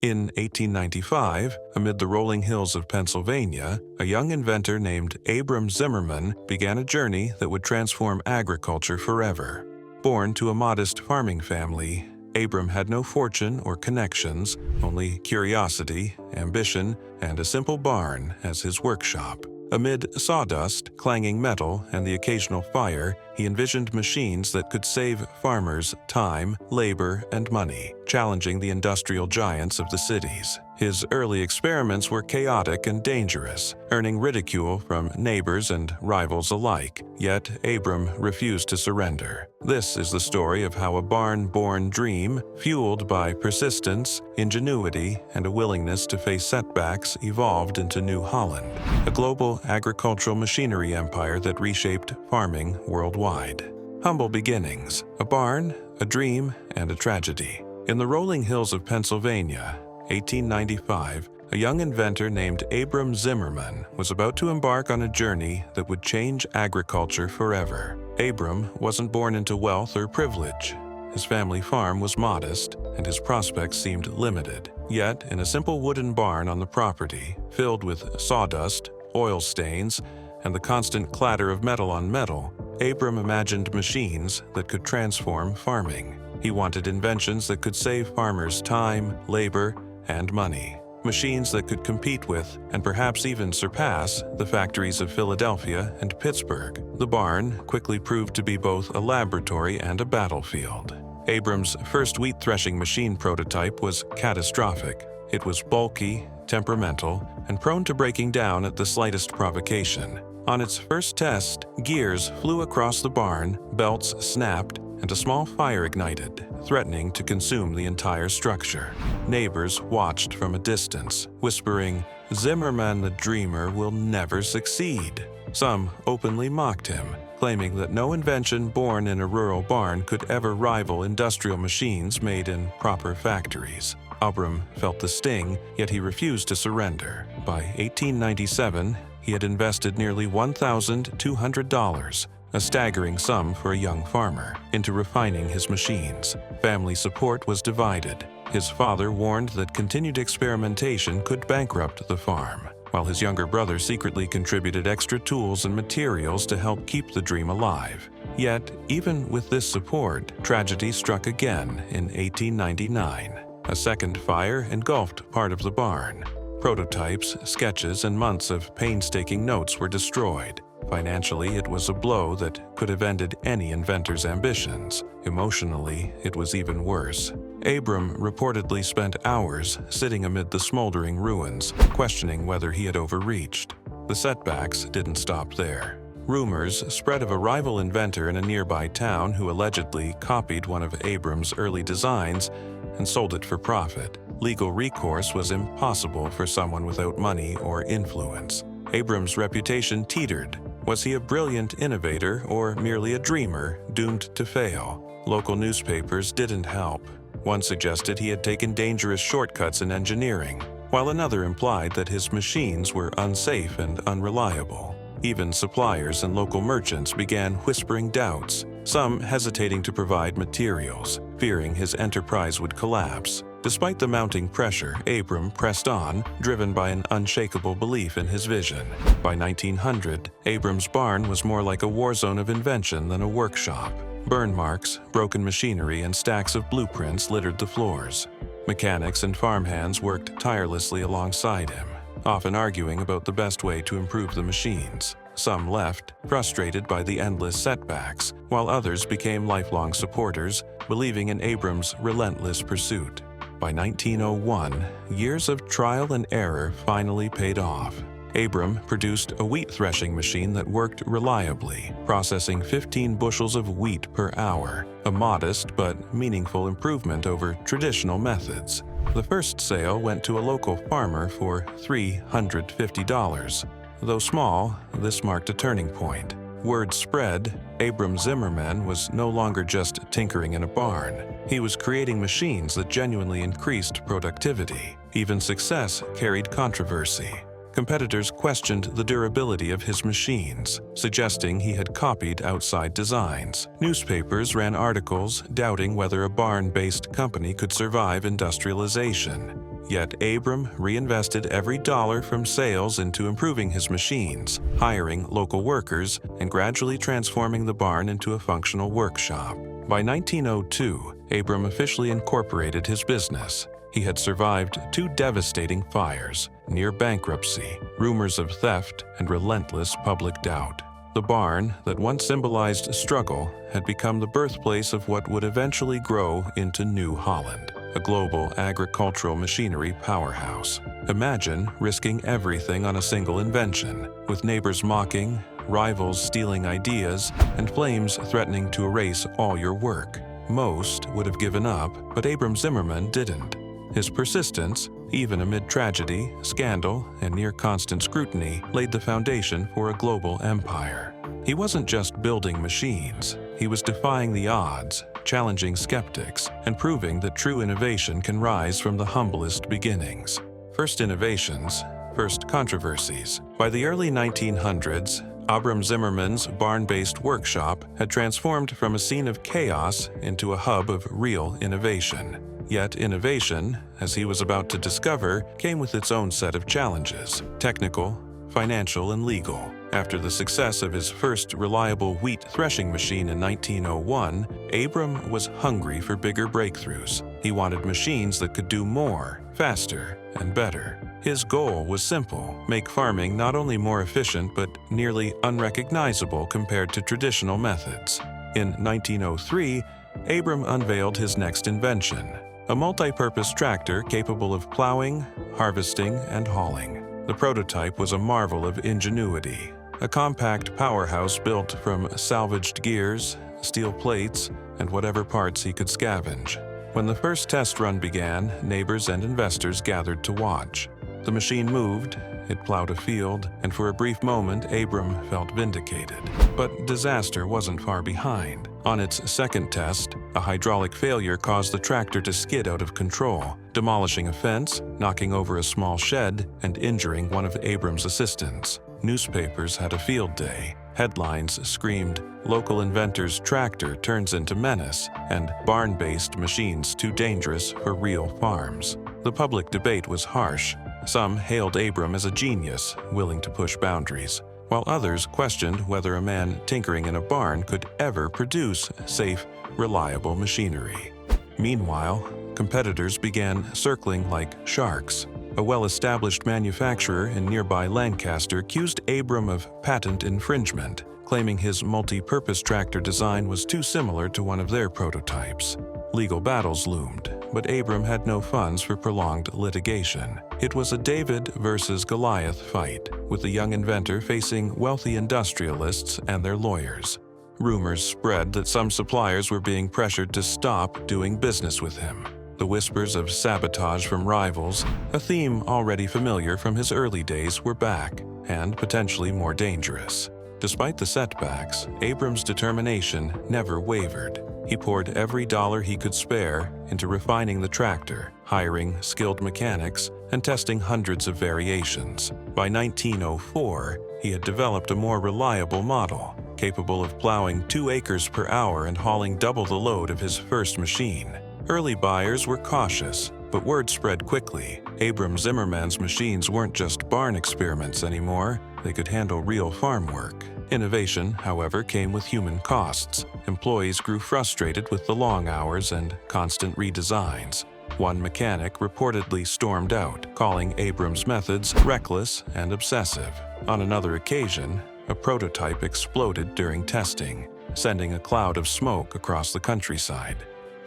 In 1895, amid the rolling hills of Pennsylvania, a young inventor named Abram Zimmermann began a journey that would transform agriculture forever. Born to a modest farming family, Abram had no fortune or connections, only curiosity, ambition, and a simple barn as his workshop. Amid sawdust, clanging metal, and the occasional fire, he envisioned machines that could save farmers time, labor, and money, challenging the industrial giants of the cities. His early experiments were chaotic and dangerous, earning ridicule from neighbors and rivals alike, yet Abram refused to surrender. This is the story of how a barn-born dream, fueled by persistence, ingenuity, and a willingness to face setbacks, evolved into New Holland, a global agricultural machinery empire that reshaped farming worldwide. Humble beginnings, a barn, a dream, and a tragedy. In the rolling hills of Pennsylvania, 1895, a young inventor named Abram Zimmermann was about to embark on a journey that would change agriculture forever. Abram wasn't born into wealth or privilege. His family farm was modest, and his prospects seemed limited. Yet, in a simple wooden barn on the property, filled with sawdust, oil stains, and the constant clatter of metal on metal, Abram imagined machines that could transform farming. He wanted inventions that could save farmers time, labor, and money. Machines that could compete with, and perhaps even surpass, the factories of Philadelphia and Pittsburgh. The barn quickly proved to be both a laboratory and a battlefield. Abram's first wheat threshing machine prototype was catastrophic. It was bulky, temperamental, and prone to breaking down at the slightest provocation. On its first test, gears flew across the barn, belts snapped, and a small fire ignited, threatening to consume the entire structure. Neighbors watched from a distance, whispering, "Zimmermann the dreamer will never succeed." Some openly mocked him, claiming that no invention born in a rural barn could ever rival industrial machines made in proper factories. Abram felt the sting, yet he refused to surrender. By 1897, he had invested nearly $1,200, a staggering sum for a young farmer, into refining his machines. Family support was divided. His father warned that continued experimentation could bankrupt the farm, while his younger brother secretly contributed extra tools and materials to help keep the dream alive. Yet, even with this support, tragedy struck again in 1899. A second fire engulfed part of the barn. Prototypes, sketches, and months of painstaking notes were destroyed. Financially, it was a blow that could have ended any inventor's ambitions. Emotionally, it was even worse. Abram reportedly spent hours sitting amid the smoldering ruins, questioning whether he had overreached. The setbacks didn't stop there. Rumors spread of a rival inventor in a nearby town who allegedly copied one of Abram's early designs and sold it for profit. Legal recourse was impossible for someone without money or influence. Abram's reputation teetered. Was he a brilliant innovator or merely a dreamer doomed to fail? Local newspapers didn't help. One suggested he had taken dangerous shortcuts in engineering, while another implied that his machines were unsafe and unreliable. Even suppliers and local merchants began whispering doubts, some hesitating to provide materials, fearing his enterprise would collapse. Despite the mounting pressure, Abram pressed on, driven by an unshakable belief in his vision. By 1900, Abram's barn was more like a war zone of invention than a workshop. Burn marks, broken machinery, and stacks of blueprints littered the floors. Mechanics and farmhands worked tirelessly alongside him, often arguing about the best way to improve the machines. Some left, frustrated by the endless setbacks, while others became lifelong supporters, believing in Abram's relentless pursuit. By 1901, years of trial and error finally paid off. Abram produced a wheat threshing machine that worked reliably, processing 15 bushels of wheat per hour, a modest but meaningful improvement over traditional methods. The first sale went to a local farmer for $350. Though small, this marked a turning point. Word spread, Abram Zimmermann was no longer just tinkering in a barn. He was creating machines that genuinely increased productivity. Even success carried controversy. Competitors questioned the durability of his machines, suggesting he had copied outside designs. Newspapers ran articles doubting whether a barn-based company could survive industrialization. Yet Abram reinvested every dollar from sales into improving his machines, hiring local workers, and gradually transforming the barn into a functional workshop. By 1902, Abram officially incorporated his business. He had survived 2 devastating fires, near bankruptcy, rumors of theft, and relentless public doubt. The barn, that once symbolized struggle, had become the birthplace of what would eventually grow into New Holland, a global agricultural machinery powerhouse. Imagine risking everything on a single invention, with neighbors mocking, rivals stealing ideas, and flames threatening to erase all your work. Most would have given up, but Abram Zimmermann didn't. His persistence, even amid tragedy, scandal, and near-constant scrutiny, laid the foundation for a global empire. He wasn't just building machines. He was defying the odds, challenging skeptics, and proving that true innovation can rise from the humblest beginnings. First innovations, first controversies. By the early 1900s, Abram Zimmermann's barn-based workshop had transformed from a scene of chaos into a hub of real innovation. Yet innovation, as he was about to discover, came with its own set of challenges: technical, financial, and legal. After the success of his first reliable wheat threshing machine in 1901, Abram was hungry for bigger breakthroughs. He wanted machines that could do more, faster, and better. His goal was simple: make farming not only more efficient but nearly unrecognizable compared to traditional methods. In 1903, Abram unveiled his next invention: a multi-purpose tractor capable of plowing, harvesting, and hauling. The prototype was a marvel of ingenuity, a compact powerhouse built from salvaged gears, steel plates, and whatever parts he could scavenge. When the first test run began, neighbors and investors gathered to watch. The machine moved, it plowed a field, and for a brief moment, Abram felt vindicated. But disaster wasn't far behind. On its second test, a hydraulic failure caused the tractor to skid out of control, demolishing a fence, knocking over a small shed, and injuring one of Abram's assistants. Newspapers had a field day. Headlines screamed, "Local inventor's tractor turns into menace," and "Barn-based machines too dangerous for real farms." The public debate was harsh. Some hailed Abram as a genius, willing to push boundaries, while others questioned whether a man tinkering in a barn could ever produce safe, reliable machinery. Meanwhile, competitors began circling like sharks. A well-established manufacturer in nearby Lancaster accused Abram of patent infringement, claiming his multi-purpose tractor design was too similar to one of their prototypes. Legal battles loomed, but Abram had no funds for prolonged litigation. It was a David versus Goliath fight, with the young inventor facing wealthy industrialists and their lawyers. Rumors spread that some suppliers were being pressured to stop doing business with him. The whispers of sabotage from rivals, a theme already familiar from his early days, were back, and potentially more dangerous. Despite the setbacks, Abram's determination never wavered. He poured every dollar he could spare into refining the tractor, hiring skilled mechanics, and testing hundreds of variations. By 1904, he had developed a more reliable model, capable of plowing 2 acres per hour and hauling double the load of his first machine. Early buyers were cautious, but word spread quickly. Abram Zimmermann's machines weren't just barn experiments anymore. They could handle real farm work. Innovation, however, came with human costs. Employees grew frustrated with the long hours and constant redesigns. One mechanic reportedly stormed out, calling Abram's methods reckless and obsessive. On another occasion, a prototype exploded during testing, sending a cloud of smoke across the countryside.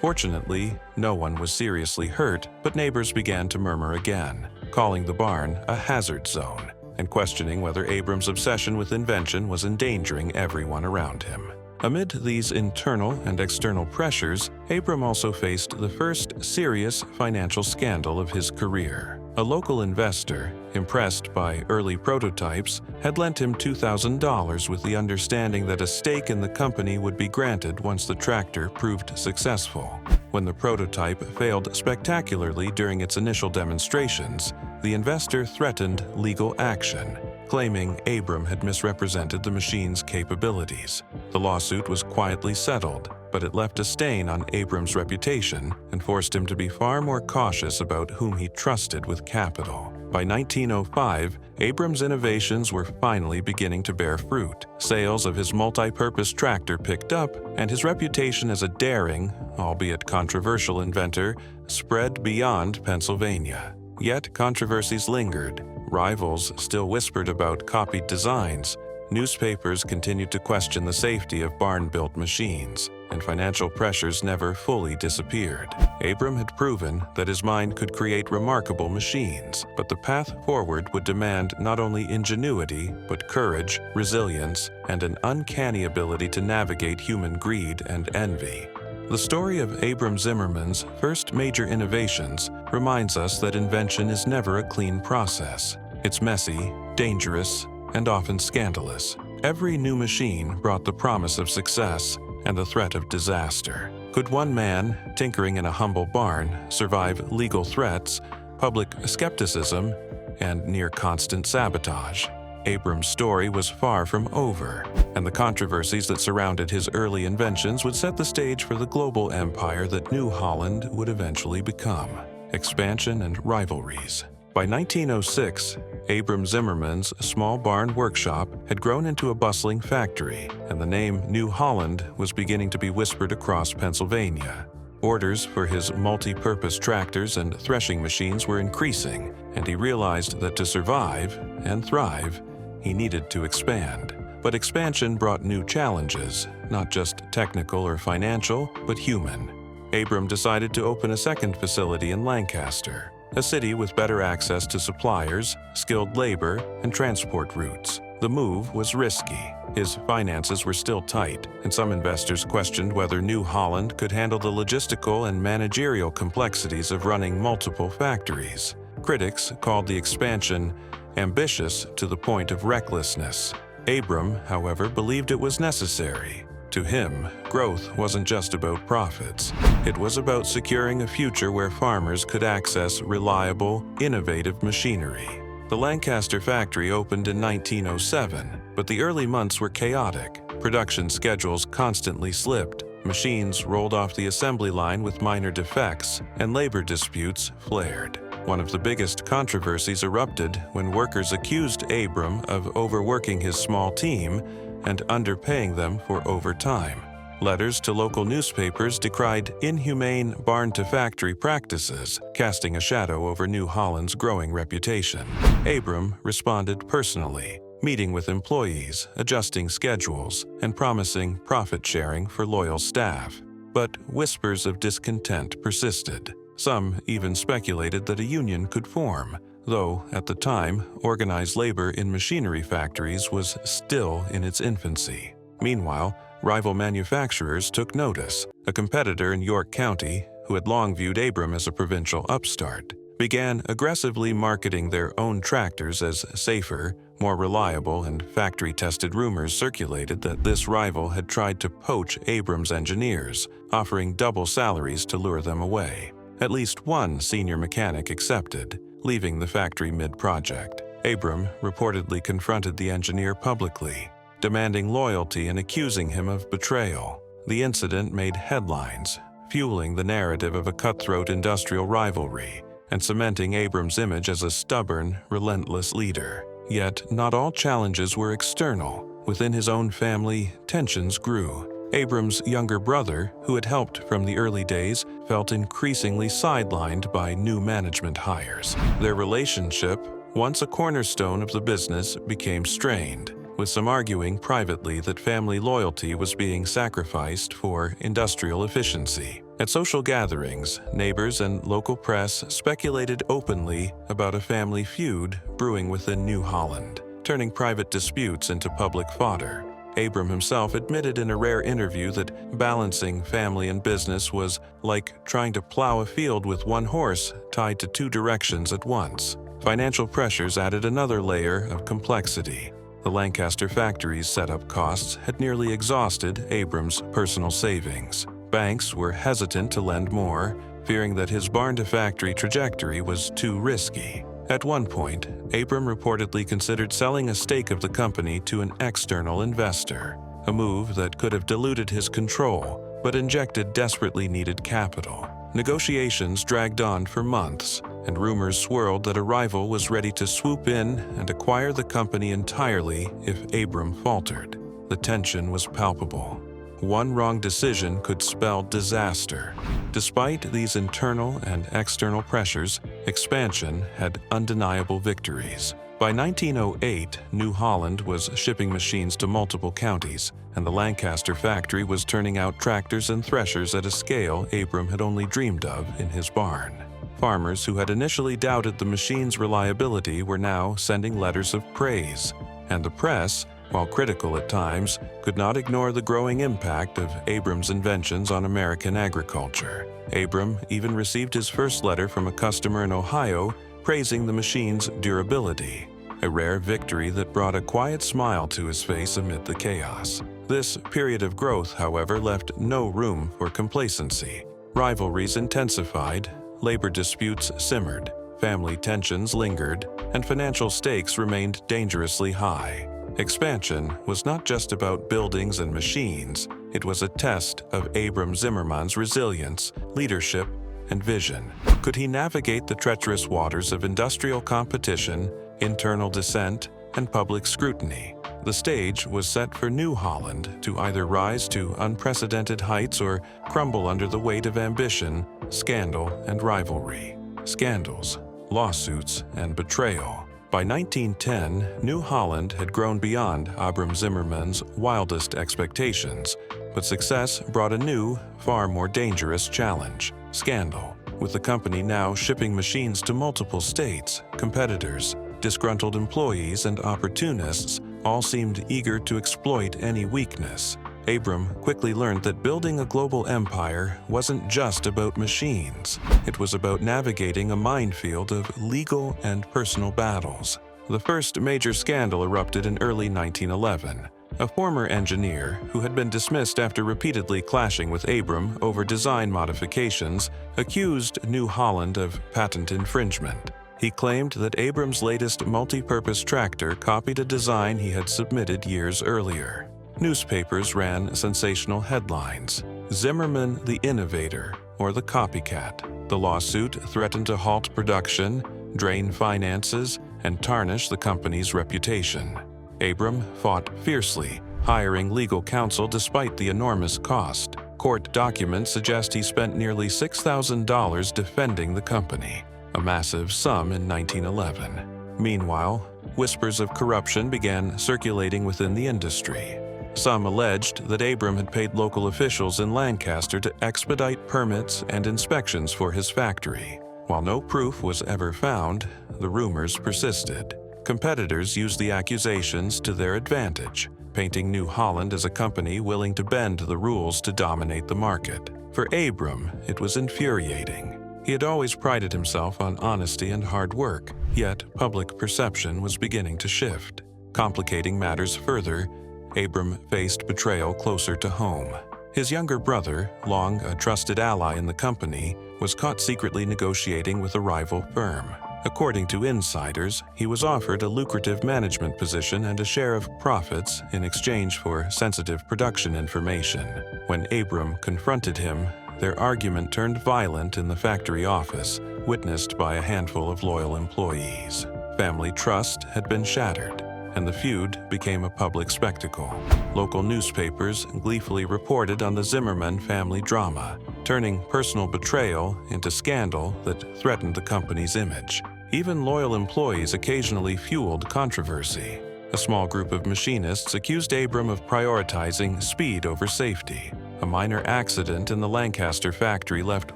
Fortunately, no one was seriously hurt, but neighbors began to murmur again, calling the barn a hazard zone and questioning whether Abram's obsession with invention was endangering everyone around him. Amid these internal and external pressures, Abram also faced the first serious financial scandal of his career. A local investor, impressed by early prototypes, had lent him $2,000 with the understanding that a stake in the company would be granted once the tractor proved successful. When the prototype failed spectacularly during its initial demonstrations, the investor threatened legal action, claiming Abram had misrepresented the machine's capabilities. The lawsuit was quietly settled, but it left a stain on Abram's reputation and forced him to be far more cautious about whom he trusted with capital. By 1905, Abram's innovations were finally beginning to bear fruit. Sales of his multi-purpose tractor picked up, and his reputation as a daring, albeit controversial inventor, spread beyond Pennsylvania. Yet controversies lingered. Rivals still whispered about copied designs. Newspapers continued to question the safety of barn-built machines, and financial pressures never fully disappeared. Abram had proven that his mind could create remarkable machines, but the path forward would demand not only ingenuity, but courage, resilience, and an uncanny ability to navigate human greed and envy. The story of Abram Zimmermann's first major innovations reminds us that invention is never a clean process. It's messy, dangerous, and often scandalous. Every new machine brought the promise of success and the threat of disaster. Could one man, tinkering in a humble barn, survive legal threats, public skepticism, and near-constant sabotage? Abram's story was far from over, and the controversies that surrounded his early inventions would set the stage for the global empire that New Holland would eventually become. Expansion and rivalries. By 1906, Abram Zimmermann's small barn workshop had grown into a bustling factory, and the name New Holland was beginning to be whispered across Pennsylvania. Orders for his multi-purpose tractors and threshing machines were increasing, and he realized that to survive and thrive, he needed to expand. But expansion brought new challenges, not just technical or financial, but human. Abram decided to open a second facility in Lancaster, a city with better access to suppliers, skilled labor, and transport routes. The move was risky. His finances were still tight, and some investors questioned whether New Holland could handle the logistical and managerial complexities of running multiple factories. Critics called the expansion ambitious to the point of recklessness. Abram, however, believed it was necessary. To him, growth wasn't just about profits. It was about securing a future where farmers could access reliable, innovative machinery. The Lancaster factory opened in 1907, but the early months were chaotic. Production schedules constantly slipped, machines rolled off the assembly line with minor defects, and labor disputes flared. One of the biggest controversies erupted when workers accused Abram of overworking his small team and underpaying them for overtime. Letters to local newspapers decried inhumane barn-to-factory practices, casting a shadow over New Holland's growing reputation. Abram responded personally, meeting with employees, adjusting schedules, and promising profit-sharing for loyal staff. But whispers of discontent persisted. Some even speculated that a union could form, though, at the time, organized labor in machinery factories was still in its infancy. Meanwhile, rival manufacturers took notice. A competitor in York County, who had long viewed Abram as a provincial upstart, began aggressively marketing their own tractors as safer, more reliable, and factory-tested rumors circulated that this rival had tried to poach Abram's engineers, offering double salaries to lure them away. At least one senior mechanic accepted, leaving the factory mid-project. Abram reportedly confronted the engineer publicly, demanding loyalty and accusing him of betrayal. The incident made headlines, fueling the narrative of a cutthroat industrial rivalry and cementing Abram's image as a stubborn, relentless leader. Yet, not all challenges were external. Within his own family, tensions grew. Abram's younger brother, who had helped from the early days, felt increasingly sidelined by new management hires. Their relationship, once a cornerstone of the business, became strained, with some arguing privately that family loyalty was being sacrificed for industrial efficiency. At social gatherings, neighbors and local press speculated openly about a family feud brewing within New Holland, turning private disputes into public fodder. Abram himself admitted in a rare interview that balancing family and business was like trying to plow a field with one horse tied to two directions at once. Financial pressures added another layer of complexity. The Lancaster factory's setup costs had nearly exhausted Abram's personal savings. Banks were hesitant to lend more, fearing that his barn-to-factory trajectory was too risky. At one point, Abram reportedly considered selling a stake of the company to an external investor, a move that could have diluted his control but injected desperately needed capital. Negotiations dragged on for months, and rumors swirled that a rival was ready to swoop in and acquire the company entirely if Abram faltered. The tension was palpable. One wrong decision could spell disaster. Despite these internal and external pressures, expansion had undeniable victories. By 1908, New Holland was shipping machines to multiple counties, and the Lancaster factory was turning out tractors and threshers at a scale Abram had only dreamed of in his barn. Farmers who had initially doubted the machine's reliability were now sending letters of praise, and the press, while critical at times, could not ignore the growing impact of Abram's inventions on American agriculture. Abram even received his first letter from a customer in Ohio praising the machine's durability, a rare victory that brought a quiet smile to his face amid the chaos. This period of growth, however, left no room for complacency. Rivalries intensified, labor disputes simmered, family tensions lingered, and financial stakes remained dangerously high. Expansion was not just about buildings and machines, it was a test of Abram Zimmermann's resilience, leadership, and vision. Could he navigate the treacherous waters of industrial competition, internal dissent, and public scrutiny? The stage was set for New Holland to either rise to unprecedented heights or crumble under the weight of ambition, scandal, and rivalry. Scandals, lawsuits, and betrayal. By 1910, New Holland had grown beyond Abram Zimmermann's wildest expectations, but success brought a new, far more dangerous challenge: scandal. With the company now shipping machines to multiple states, competitors, disgruntled employees, and opportunists all seemed eager to exploit any weakness. Abram quickly learned that building a global empire wasn't just about machines. It was about navigating a minefield of legal and personal battles. The first major scandal erupted in early 1911. A former engineer, who had been dismissed after repeatedly clashing with Abram over design modifications, accused New Holland of patent infringement. He claimed that Abram's latest multi-purpose tractor copied a design he had submitted years earlier. Newspapers ran sensational headlines: "Zimmermann the Innovator" or "The Copycat." The lawsuit threatened to halt production, drain finances, and tarnish the company's reputation. Abram fought fiercely, hiring legal counsel despite the enormous cost. Court documents suggest he spent nearly $6,000 defending the company, a massive sum in 1911. Meanwhile, whispers of corruption began circulating within the industry. Some alleged that Abram had paid local officials in Lancaster to expedite permits and inspections for his factory. While no proof was ever found, the rumors persisted. Competitors used the accusations to their advantage, painting New Holland as a company willing to bend the rules to dominate the market. For Abram, it was infuriating. He had always prided himself on honesty and hard work, yet public perception was beginning to shift. Complicating matters further, Abram faced betrayal closer to home. His younger brother, long a trusted ally in the company, was caught secretly negotiating with a rival firm. According to insiders, he was offered a lucrative management position and a share of profits in exchange for sensitive production information. When Abram confronted him, their argument turned violent in the factory office, witnessed by a handful of loyal employees. Family trust had been shattered, and the feud became a public spectacle. Local newspapers gleefully reported on the Zimmermann family drama, turning personal betrayal into scandal that threatened the company's image. Even loyal employees occasionally fueled controversy. A small group of machinists accused Abram of prioritizing speed over safety. A minor accident in the Lancaster factory left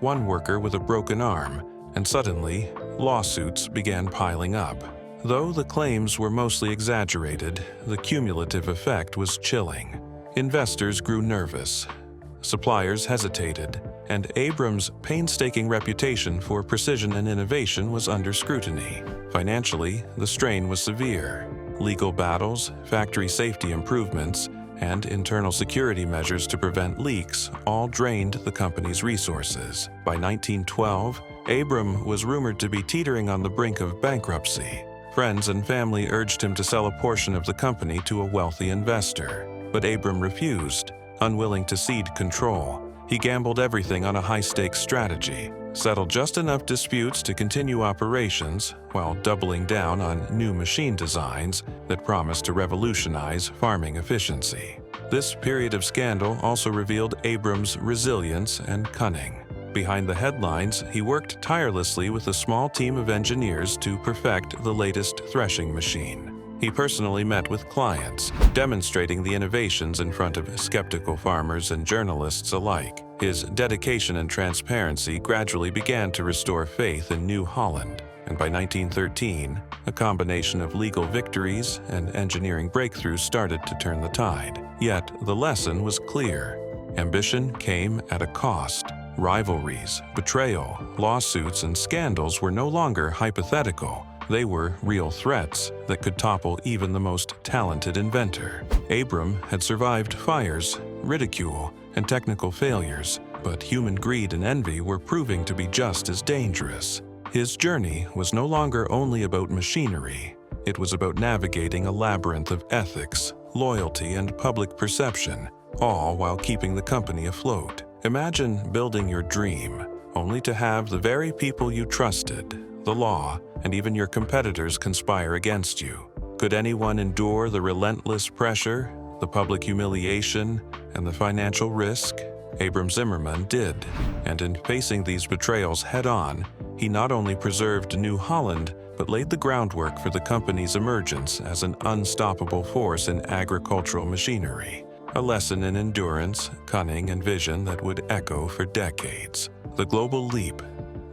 one worker with a broken arm, and suddenly, lawsuits began piling up. Though the claims were mostly exaggerated, the cumulative effect was chilling. Investors grew nervous. Suppliers hesitated, and Abram's painstaking reputation for precision and innovation was under scrutiny. Financially, the strain was severe. Legal battles, factory safety improvements, and internal security measures to prevent leaks all drained the company's resources. By 1912, Abram was rumored to be teetering on the brink of bankruptcy. Friends and family urged him to sell a portion of the company to a wealthy investor, but Abram refused, unwilling to cede control. He gambled everything on a high-stakes strategy, settled just enough disputes to continue operations while doubling down on new machine designs that promised to revolutionize farming efficiency. This period of scandal also revealed Abram's resilience and cunning. Behind the headlines, he worked tirelessly with a small team of engineers to perfect the latest threshing machine. He personally met with clients, demonstrating the innovations in front of skeptical farmers and journalists alike. His dedication and transparency gradually began to restore faith in New Holland, and by 1913, a combination of legal victories and engineering breakthroughs started to turn the tide. Yet, the lesson was clear. Ambition came at a cost. Rivalries, betrayal, lawsuits, and scandals were no longer hypothetical. They were real threats that could topple even the most talented inventor. Abram had survived fires, ridicule, and technical failures, but human greed and envy were proving to be just as dangerous. His journey was no longer only about machinery. It was about navigating a labyrinth of ethics, loyalty, and public perception, all while keeping the company afloat. Imagine building your dream, only to have the very people you trusted, the law, and even your competitors conspire against you. Could anyone endure the relentless pressure, the public humiliation, and the financial risk? Abram Zimmermann did, and in facing these betrayals head-on, he not only preserved New Holland, but laid the groundwork for the company's emergence as an unstoppable force in agricultural machinery. A lesson in endurance, cunning, and vision that would echo for decades. The global leap,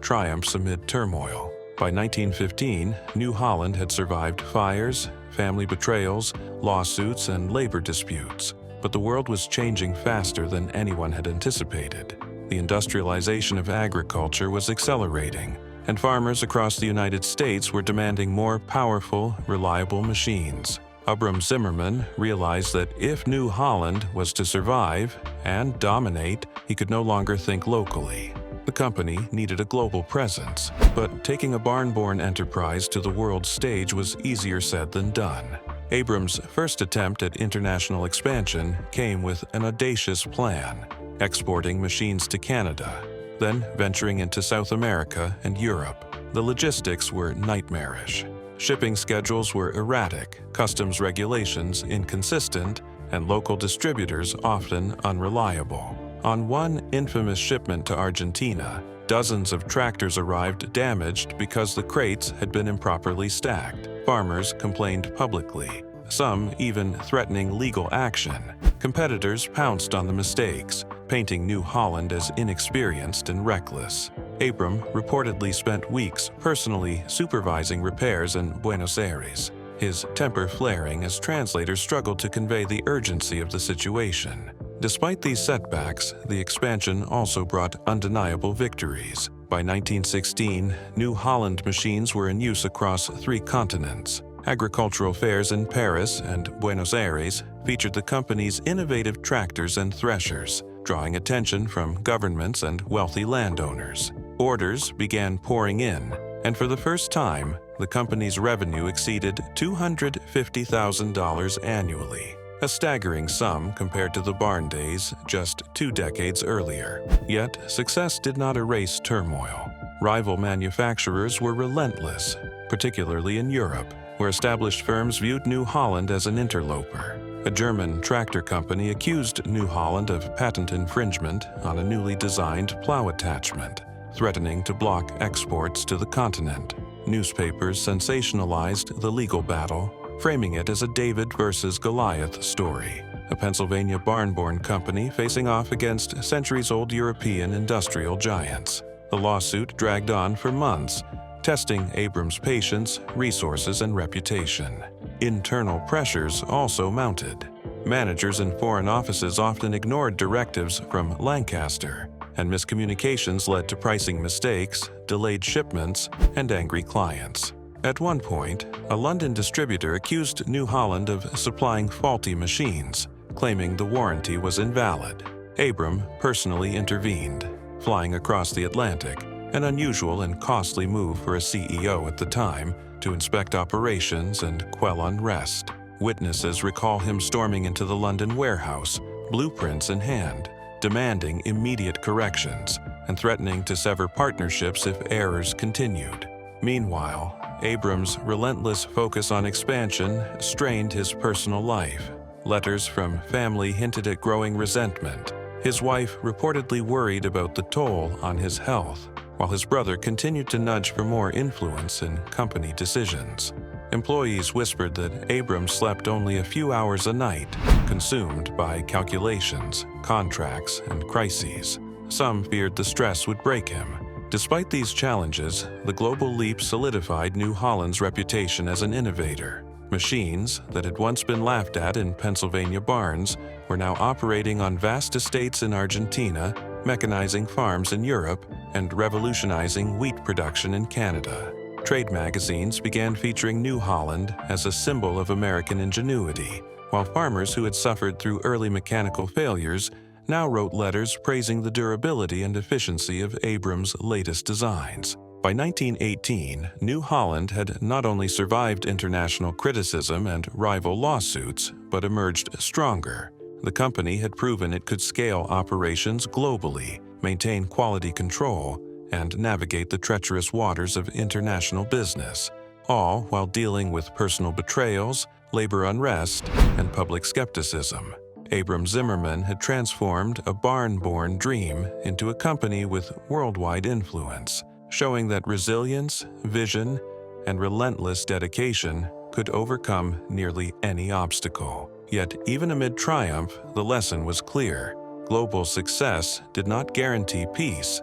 triumphs amid turmoil. By 1915, New Holland had survived fires, family betrayals, lawsuits, and labor disputes. But the world was changing faster than anyone had anticipated. The industrialization of agriculture was accelerating, and farmers across the United States were demanding more powerful, reliable machines. Abram Zimmermann realized that if New Holland was to survive and dominate, he could no longer think locally. The company needed a global presence, but taking a barn-born enterprise to the world stage was easier said than done. Abram's first attempt at international expansion came with an audacious plan, exporting machines to Canada, then venturing into South America and Europe. The logistics were nightmarish. Shipping schedules were erratic, customs regulations inconsistent, and local distributors often unreliable. On one infamous shipment to Argentina, dozens of tractors arrived damaged because the crates had been improperly stacked. Farmers complained publicly, some even threatening legal action. Competitors pounced on the mistakes, painting New Holland as inexperienced and reckless. Abram reportedly spent weeks personally supervising repairs in Buenos Aires, his temper flaring as translators struggled to convey the urgency of the situation. Despite these setbacks, the expansion also brought undeniable victories. By 1916, New Holland machines were in use across 3 continents. Agricultural fairs in Paris and Buenos Aires featured the company's innovative tractors and threshers, drawing attention from governments and wealthy landowners. Orders began pouring in, and for the first time, the company's revenue exceeded $250,000 annually, a staggering sum compared to the barn days just 2 decades earlier. Yet, success did not erase turmoil. Rival manufacturers were relentless, particularly in Europe, where established firms viewed New Holland as an interloper. A German tractor company accused New Holland of patent infringement on a newly designed plow attachment, threatening to block exports to the continent. Newspapers sensationalized the legal battle, framing it as a David versus Goliath story, a Pennsylvania barn-born company facing off against centuries-old European industrial giants. The lawsuit dragged on for months, testing Abram's patience, resources, and reputation. Internal pressures also mounted. Managers in foreign offices often ignored directives from Lancaster, and miscommunications led to pricing mistakes, delayed shipments, and angry clients. At one point, a London distributor accused New Holland of supplying faulty machines, claiming the warranty was invalid. Abram personally intervened, flying across the Atlantic, an unusual and costly move for a CEO at the time to inspect operations and quell unrest. Witnesses recall him storming into the London warehouse, blueprints in hand, demanding immediate corrections and threatening to sever partnerships if errors continued. Meanwhile, Abram's relentless focus on expansion strained his personal life. Letters from family hinted at growing resentment. His wife reportedly worried about the toll on his health, while his brother continued to nudge for more influence in company decisions. Employees whispered that Abram slept only a few hours a night, consumed by calculations, contracts, and crises. Some feared the stress would break him. Despite these challenges, the global leap solidified New Holland's reputation as an innovator. Machines that had once been laughed at in Pennsylvania barns were now operating on vast estates in Argentina, mechanizing farms in Europe, and revolutionizing wheat production in Canada. Trade magazines began featuring New Holland as a symbol of American ingenuity, while farmers who had suffered through early mechanical failures now wrote letters praising the durability and efficiency of Abram's latest designs. By 1918, New Holland had not only survived international criticism and rival lawsuits, but emerged stronger. The company had proven it could scale operations globally, maintain quality control, and navigate the treacherous waters of international business, all while dealing with personal betrayals, labor unrest, and public skepticism. Abram Zimmermann had transformed a barn-born dream into a company with worldwide influence, showing that resilience, vision, and relentless dedication could overcome nearly any obstacle. Yet, even amid triumph, the lesson was clear. Global success did not guarantee peace.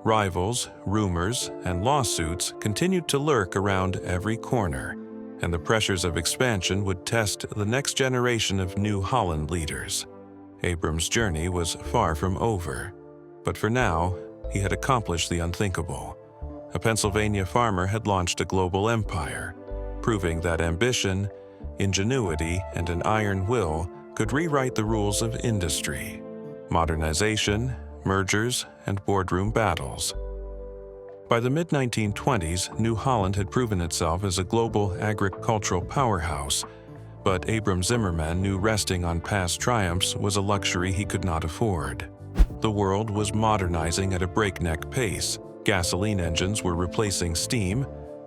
Rivals, rumors, and lawsuits continued to lurk around every corner, and the pressures of expansion would test the next generation of New Holland leaders. Abram's journey was far from over, but for now, he had accomplished the unthinkable. A Pennsylvania farmer had launched a global empire, proving that ambition, ingenuity, and an iron will could rewrite the rules of industry. Modernization, mergers, and boardroom battles. By the mid-1920s, New Holland had proven itself as a global agricultural powerhouse, but Abram Zimmermann knew resting on past triumphs was a luxury he could not afford. The world was modernizing at a breakneck pace. Gasoline engines were replacing steam,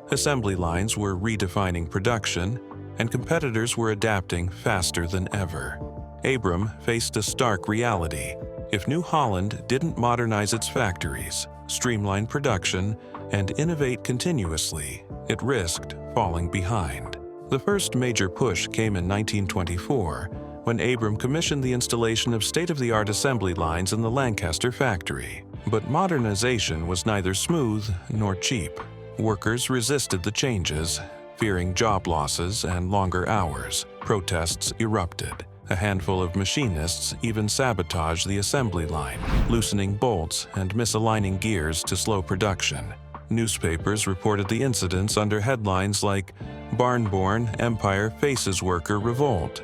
assembly lines were redefining production, and competitors were adapting faster than ever. Abram faced a stark reality. If New Holland didn't modernize its factories, streamline production, and innovate continuously, it risked falling behind. The first major push came in 1924, when Abram commissioned the installation of state-of-the-art assembly lines in the Lancaster factory. But modernization was neither smooth nor cheap. Workers resisted the changes, fearing job losses and longer hours. Protests erupted. A handful of machinists even sabotaged the assembly line, loosening bolts and misaligning gears to slow production. Newspapers reported the incidents under headlines like "Barn-born Empire Faces Worker Revolt."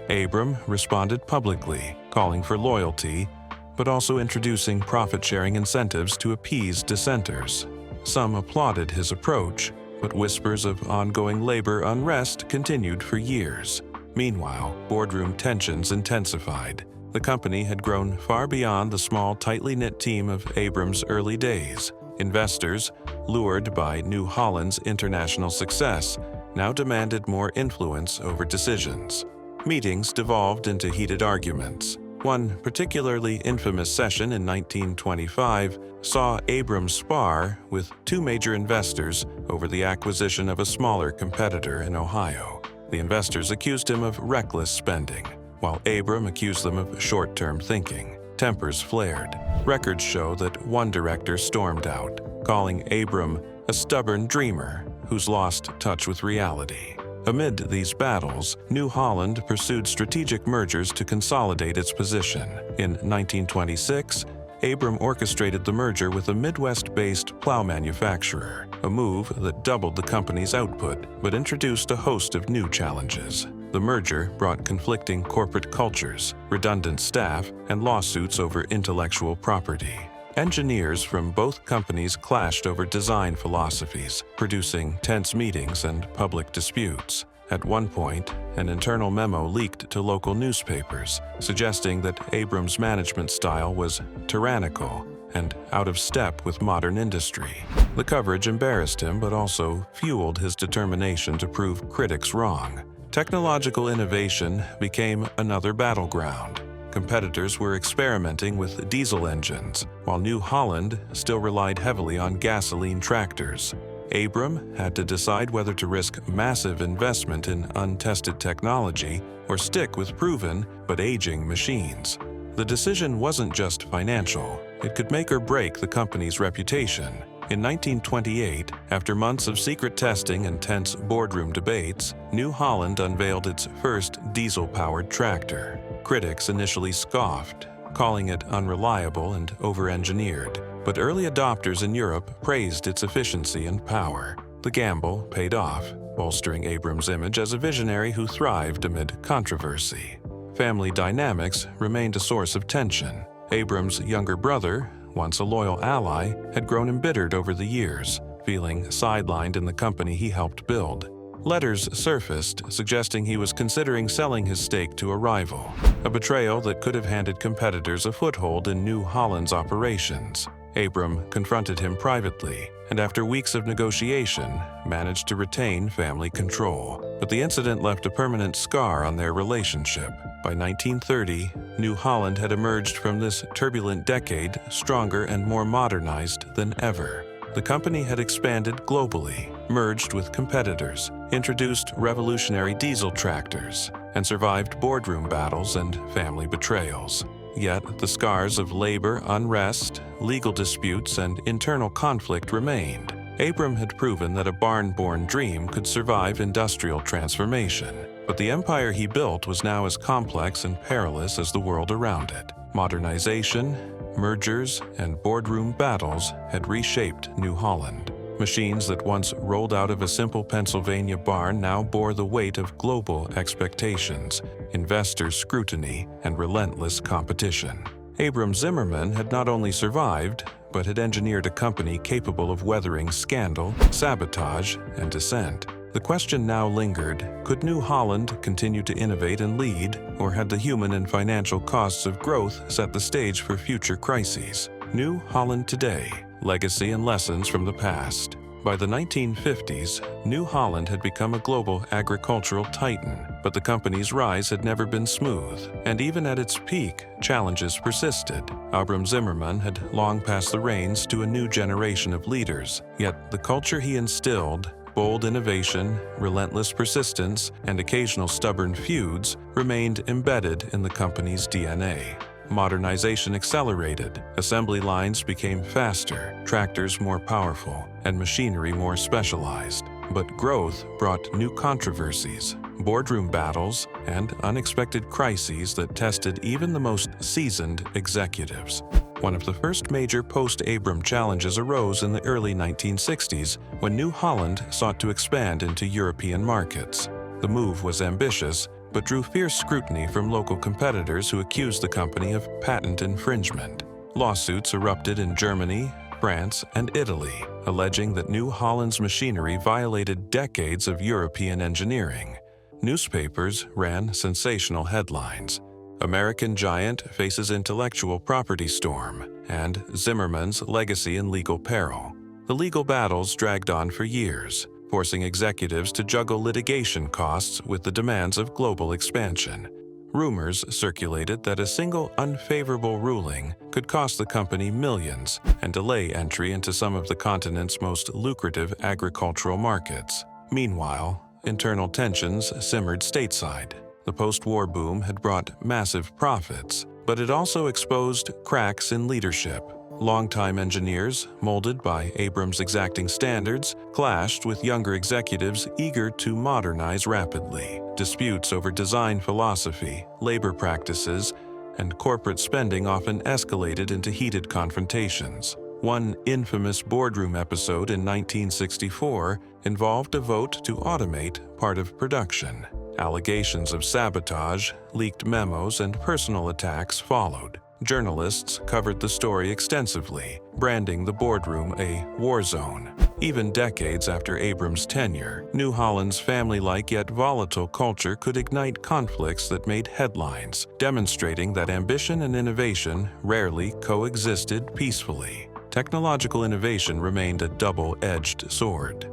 Abram responded publicly, calling for loyalty, but also introducing profit-sharing incentives to appease dissenters. Some applauded his approach, but whispers of ongoing labor unrest continued for years. Meanwhile, boardroom tensions intensified. The company had grown far beyond the small, tightly knit team of Abram's early days. Investors, lured by New Holland's international success, now demanded more influence over decisions. Meetings devolved into heated arguments. One particularly infamous session in 1925 saw Abram spar with two major investors over the acquisition of a smaller competitor in Ohio. The investors accused him of reckless spending, while Abram accused them of short-term thinking. Tempers flared. Records show that one director stormed out, calling Abram a stubborn dreamer who's lost touch with reality. Amid these battles, New Holland pursued strategic mergers to consolidate its position. In 1926, Abram orchestrated the merger with a Midwest-based plow manufacturer, a move that doubled the company's output but introduced a host of new challenges. The merger brought conflicting corporate cultures, redundant staff, and lawsuits over intellectual property. Engineers from both companies clashed over design philosophies, producing tense meetings and public disputes. At one point, an internal memo leaked to local newspapers, suggesting that Abram's management style was tyrannical and out of step with modern industry. The coverage embarrassed him, but also fueled his determination to prove critics wrong. Technological innovation became another battleground. Competitors were experimenting with diesel engines, while New Holland still relied heavily on gasoline tractors. Abram had to decide whether to risk massive investment in untested technology or stick with proven but aging machines. The decision wasn't just financial. It could make or break the company's reputation. In 1928, after months of secret testing and tense boardroom debates, New Holland unveiled its first diesel-powered tractor. Critics initially scoffed, calling it unreliable and over-engineered, but early adopters in Europe praised its efficiency and power. The gamble paid off, bolstering Abram's image as a visionary who thrived amid controversy. Family dynamics remained a source of tension. Abram's younger brother, once a loyal ally, had grown embittered over the years, feeling sidelined in the company he helped build. Letters surfaced suggesting he was considering selling his stake to a rival, a betrayal that could have handed competitors a foothold in New Holland's operations. Abram confronted him privately, and after weeks of negotiation, managed to retain family control. But the incident left a permanent scar on their relationship. By 1930, New Holland had emerged from this turbulent decade stronger and more modernized than ever. The company had expanded globally, merged with competitors, introduced revolutionary diesel tractors, and survived boardroom battles and family betrayals. Yet the scars of labor unrest, legal disputes, and internal conflict remained. Abram had proven that a barn-born dream could survive industrial transformation, but the empire he built was now as complex and perilous as the world around it. Modernization, mergers, and boardroom battles had reshaped New Holland. Machines that once rolled out of a simple Pennsylvania barn now bore the weight of global expectations, investor scrutiny, and relentless competition. Abram Zimmermann had not only survived, but had engineered a company capable of weathering scandal, sabotage, and dissent. The question now lingered: could New Holland continue to innovate and lead, or had the human and financial costs of growth set the stage for future crises? New Holland today: legacy and lessons from the past. By the 1950s, New Holland had become a global agricultural titan, but the company's rise had never been smooth, and even at its peak, challenges persisted. Abram Zimmermann had long passed the reins to a new generation of leaders, yet the culture he instilled, bold innovation, relentless persistence, and occasional stubborn feuds, remained embedded in the company's DNA. Modernization accelerated, assembly lines became faster, tractors more powerful, and machinery more specialized. But growth brought new controversies, boardroom battles, and unexpected crises that tested even the most seasoned executives. One of the first major post-Abram challenges arose in the early 1960s when New Holland sought to expand into European markets. The move was ambitious, but drew fierce scrutiny from local competitors who accused the company of patent infringement. Lawsuits erupted in Germany, France, and Italy, alleging that New Holland's machinery violated decades of European engineering. Newspapers ran sensational headlines: "American Giant Faces Intellectual Property Storm," and "Zimmermann's Legacy in Legal Peril." The legal battles dragged on for years, forcing executives to juggle litigation costs with the demands of global expansion. Rumors circulated that a single unfavorable ruling could cost the company millions and delay entry into some of the continent's most lucrative agricultural markets. Meanwhile, internal tensions simmered stateside. The post-war boom had brought massive profits, but it also exposed cracks in leadership. Longtime engineers, molded by Abram's exacting standards, clashed with younger executives eager to modernize rapidly. Disputes over design philosophy, labor practices, and corporate spending often escalated into heated confrontations. One infamous boardroom episode in 1964 involved a vote to automate part of production. Allegations of sabotage, leaked memos, and personal attacks followed. Journalists covered the story extensively, branding the boardroom a war zone. Even decades after Abram's tenure, New Holland's family-like yet volatile culture could ignite conflicts that made headlines, demonstrating that ambition and innovation rarely coexisted peacefully. Technological innovation remained a double-edged sword.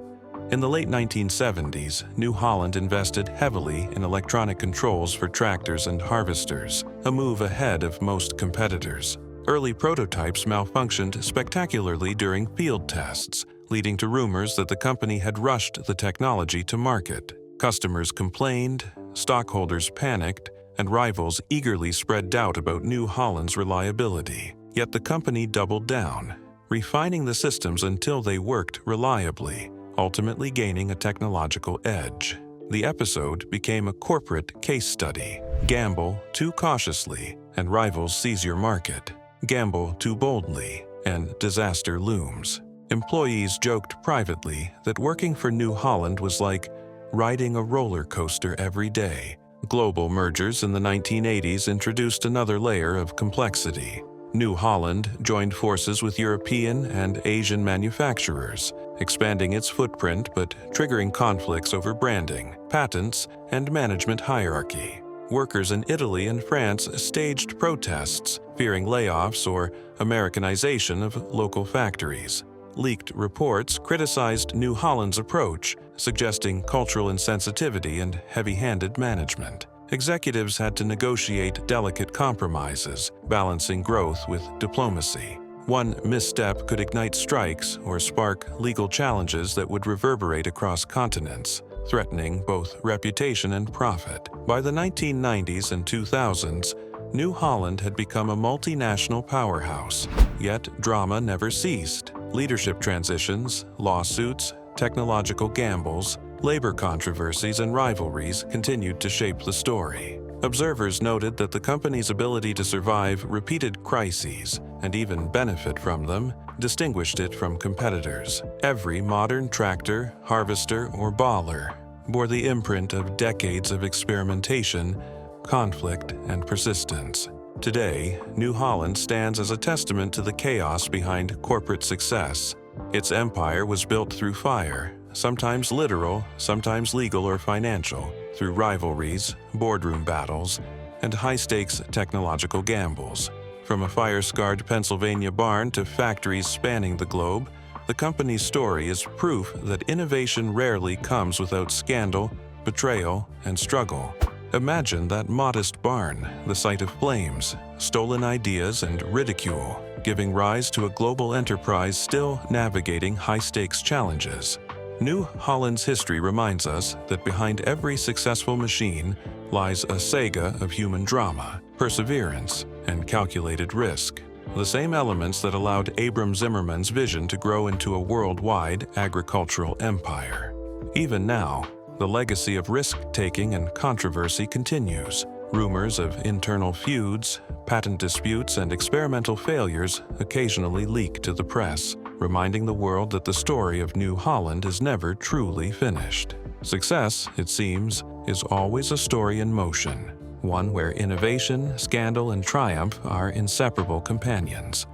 In the late 1970s, New Holland invested heavily in electronic controls for tractors and harvesters, a move ahead of most competitors. Early prototypes malfunctioned spectacularly during field tests, leading to rumors that the company had rushed the technology to market. Customers complained, stockholders panicked, and rivals eagerly spread doubt about New Holland's reliability. Yet the company doubled down, refining the systems until they worked reliably, ultimately gaining a technological edge. The episode became a corporate case study. Gamble too cautiously, and rivals seize your market. Gamble too boldly, and disaster looms. Employees joked privately that working for New Holland was like riding a roller coaster every day. Global mergers in the 1980s introduced another layer of complexity. New Holland joined forces with European and Asian manufacturers, expanding its footprint but triggering conflicts over branding, patents, and management hierarchy. Workers in Italy and France staged protests, fearing layoffs or Americanization of local factories. Leaked reports criticized New Holland's approach, suggesting cultural insensitivity and heavy-handed management. Executives had to negotiate delicate compromises, balancing growth with diplomacy. One misstep could ignite strikes or spark legal challenges that would reverberate across continents, threatening both reputation and profit. By the 1990s and 2000s, New Holland had become a multinational powerhouse, yet drama never ceased. Leadership transitions, lawsuits, technological gambles, labor controversies, and rivalries continued to shape the story. Observers noted that the company's ability to survive repeated crises and even benefit from them distinguished it from competitors. Every modern tractor, harvester, or baller bore the imprint of decades of experimentation, conflict, and persistence. Today, New Holland stands as a testament to the chaos behind corporate success. Its empire was built through fire, sometimes literal, sometimes legal or financial, through rivalries, boardroom battles, and high-stakes technological gambles. From a fire-scarred Pennsylvania barn to factories spanning the globe, the company's story is proof that innovation rarely comes without scandal, betrayal, and struggle. Imagine that modest barn, the site of flames, stolen ideas, and ridicule, giving rise to a global enterprise still navigating high-stakes challenges. New Holland's history reminds us that behind every successful machine lies a saga of human drama, perseverance, and calculated risk. The same elements that allowed Abram Zimmermann's vision to grow into a worldwide agricultural empire. Even now, the legacy of risk-taking and controversy continues. Rumors of internal feuds, patent disputes, and experimental failures occasionally leak to the press, reminding the world that the story of New Holland is never truly finished. Success, it seems, is always a story in motion, one where innovation, scandal, and triumph are inseparable companions.